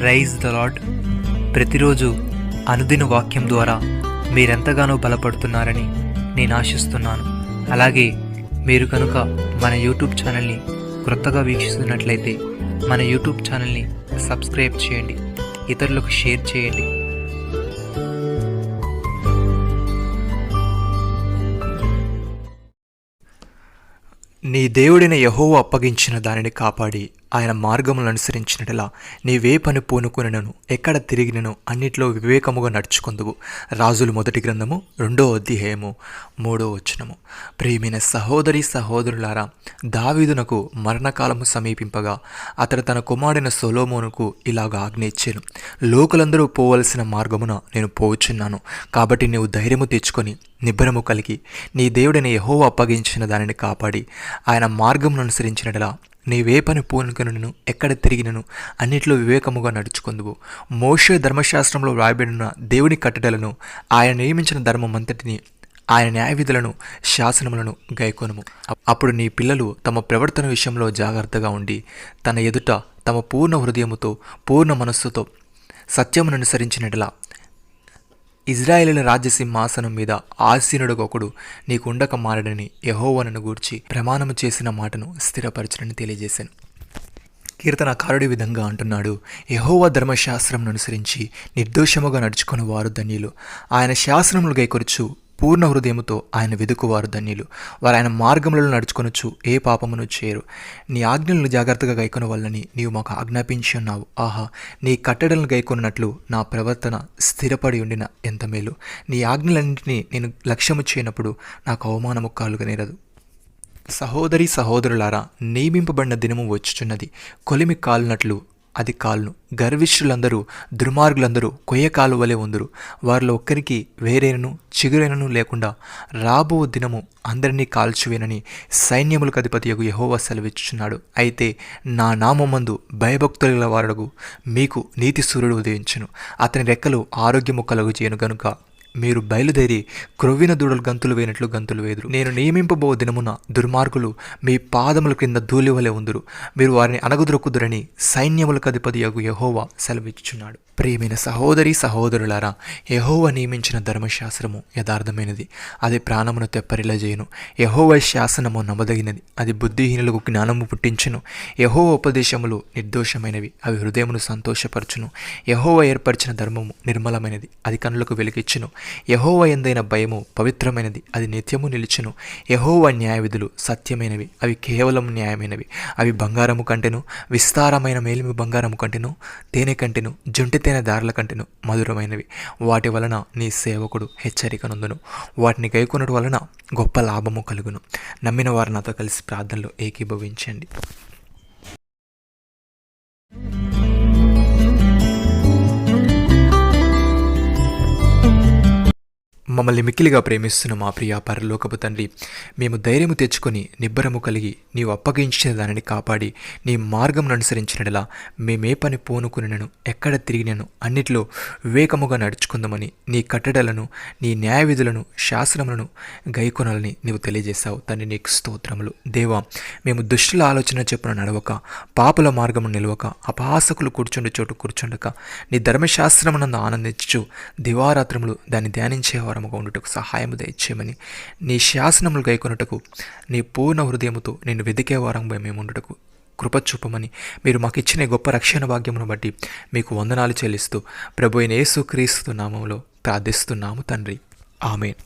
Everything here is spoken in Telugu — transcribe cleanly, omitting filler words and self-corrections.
Praise the lord. ప్రతిరోజు అనుదిన వాక్యం ద్వారా మీరెంతగానో బలపడుతున్నారని నేను ఆశిస్తున్నాను. అలాగే మీరు కనుక మన యూట్యూబ్ ఛానల్ని క్రొత్తగా వీక్షిస్తున్నట్లయితే మన యూట్యూబ్ ఛానల్ని సబ్స్క్రైబ్ చేయండి, ఇతరులకు షేర్ చేయండి. నీ దేవుడైన యెహోవా అప్పగించిన దానిని కాపాడి ఆయన మార్గములను అనుసరించినట్లా నీవే పని పూనుకొనెను, ఎక్కడ తిరిగినను అన్నిట్లో వివేకముగా నడుచుకొందువు. రాజుల మొదటి గ్రంథము 2వ అధ్యాయము 3వ వచనము. ప్రియమైన సహోదరి సహోదరులారా, దావీదునకు మరణకాలము సమీపింపగా అతడు తన కుమారుడైన సొలొమోనుకు ఇలాగ ఆజ్ఞ ఇచ్చెను. లోకులందరూ పోవలసిన మార్గమున నేను పోవచ్చున్నాను, కాబట్టి నీవు ధైర్యము తెచ్చుకొని నిబ్బరము కలిగి నీ దేవుడైన యెహోవా అప్పగించిన దానిని కాపాడి ఆయన మార్గమును అనుసరించినట్లా నీవే పని పూనుకొనెను, ఎక్కడ తిరిగినను అన్నిట్లో వివేకముగా నడుచుకొందువు. మోషే ధర్మశాస్త్రంలో వ్రాయబడిన దేవుని కట్టడలను, ఆయన నియమించిన ధర్మం అంతటిని, ఆయన న్యాయవిధులను, శాసనములను గైకొనుము. అప్పుడు నీ పిల్లలు తమ ప్రవర్తన విషయంలో జాగ్రత్తగా ఉండి తన ఎదుట తమ పూర్ణ హృదయముతో పూర్ణ మనస్సుతో సత్యమును అనుసరించినట్లా ఇజ్రాయేలీల రాజ్యసింహాసనం మీద ఆసీనుడుగా ఒకడు నీకు ఉండక మారడని యెహోవాను గూర్చి ప్రమాణము చేసిన మాటను స్థిరపరచడని తెలియజేశాను. కీర్తనకారుడి విధంగా అంటున్నాడు, యెహోవా ధర్మశాస్త్రం అనుసరించి నిర్దోషముగా నడుచుకుని వారు ధన్యులు. ఆయన శాసనములు గైకొరచు పూర్ణ హృదయముతో ఆయన వెదుకువారు ధన్యులు. వారు ఆయన మార్గములలో నడుచుకొనొచ్చు ఏ పాపమును చేయరు. నీ ఆజ్ఞలను జాగ్రత్తగా గైకొన వల్లని నీవు మాకు ఆజ్ఞాపించి ఉన్నావు. ఆహా, నీ కట్టడలను గైకొన్నట్లు నా ప్రవర్తన స్థిరపడి ఉండిన ఎంత మేలు. నీ ఆజ్ఞలన్నింటినీ నేను లక్ష్యము చేయనప్పుడు నాకు అవమానము కాలుగనేరదు. సహోదరి సహోదరులారా, నియమింపబడిన దినము వచ్చుచున్నది, కొలిమి కాలునట్లు అది కాలును. గర్విష్ఠులందరూ దుర్మార్గులందరూ కొయ్యకాలు వలె ఉందురు. వారిలో ఒక్కరికి వేరేనను చిగురైనను లేకుండా రాబో దినము అందరినీ కాల్చువేనని సైన్యములకు అధిపతియగు యెహోవా సెలవిచ్చుచున్నాడు. అయితే నా నామమందు భయభక్తుల వారగు మీకు నీతి సూర్యుడు ఉదయించును. అతని రెక్కలు ఆరోగ్యము కలుగు చేయను గనుక మీరు బయలుదేరి క్రొవ్విన దూడలు గంతులు వేయనట్లు గంతులు వేదురు. నేను నియమింపబో దినమున దుర్మార్గులు మీ పాదముల కింద ధూళి వలె ఉందురు. మీరు వారిని అణగుదొరకుదురని సైన్యములకు అధిపతియగు యెహోవా సెలవిచ్చుచున్నాడు. ప్రియమైన సహోదరి సహోదరులారా, యెహోవా నియమించిన ధర్మశాస్త్రము యథార్థమైనది, అది ప్రాణమును తెప్పరిలా చేయును. యెహోవా శాసనము నమ్మదగినది, అది బుద్ధిహీనులకు జ్ఞానము పుట్టించును. యెహోవా ఉపదేశములు నిర్దోషమైనవి, అవి హృదయమును సంతోషపరచును. యెహోవా ఏర్పరిచిన ధర్మము నిర్మలమైనది, అది కనులకు వెలిగిచ్చును. యెహోవా యందైన భయము పవిత్రమైనది, అది నిత్యము నిలుచును. యెహోవా న్యాయవిధులు సత్యమైనవి, అవి కేవలం న్యాయమైనవి. అవి బంగారము కంటెను, విస్తారమైన మేలిమి బంగారము కంటెను, తేనె కంటెను, జుంటి తేనె దారుల కంటెను మధురమైనవి. వాటి వలన నీ సేవకుడు హెచ్చరిక నొందును. వాటిని గైకొనడం వలన గొప్ప లాభము కలుగును. నమ్మిన వారు నాతో కలిసి ప్రార్థనలో ఏకీభవించండి. మమ్మల్ని మిక్కిలిగా ప్రేమిస్తున్న మా ప్రియ పరలోకపు తండ్రి, మేము ధైర్యము తెచ్చుకొని నిబ్బరము కలిగి నీవు అప్పగించిన దానిని కాపాడి నీ మార్గమును అనుసరించినలా మేమే పని పూనుకునను, ఎక్కడ తిరిగినను అన్నిట్లో వివేకముగా నడుచుకుందామని నీ కట్టడలను, నీ న్యాయవిధులను, శాసనములను గైకొనాలని నీవు తెలియజేశావు. తండ్రి, నీకు స్తోత్రములు. దేవా, మేము దుష్టుల ఆలోచన చెప్పున నడవక, పాపుల మార్గము నిలవక, అపహాసకులు కూర్చుండి చోటు కూర్చుండక, నీ ధర్మశాస్త్రమునందు ఆనందించు దివారాత్రములు దాన్ని ధ్యానించేవారు ఉండుటకు సహాయము దయచేయమని, నీ శాసనములు గైకొనుటకు నీ పూర్ణ హృదయముతో నేను వెదికే వారంగా మేము ఉండుటకు కృప చూపమని, మీరు మాకు ఇచ్చిన గొప్ప రక్షణ భాగ్యమును బట్టి మీకు వందనాలు చెల్లిస్తూ ప్రభువైన యేసుక్రీస్తు నామములో ప్రార్థిస్తున్నాము తండ్రి. ఆమేన్.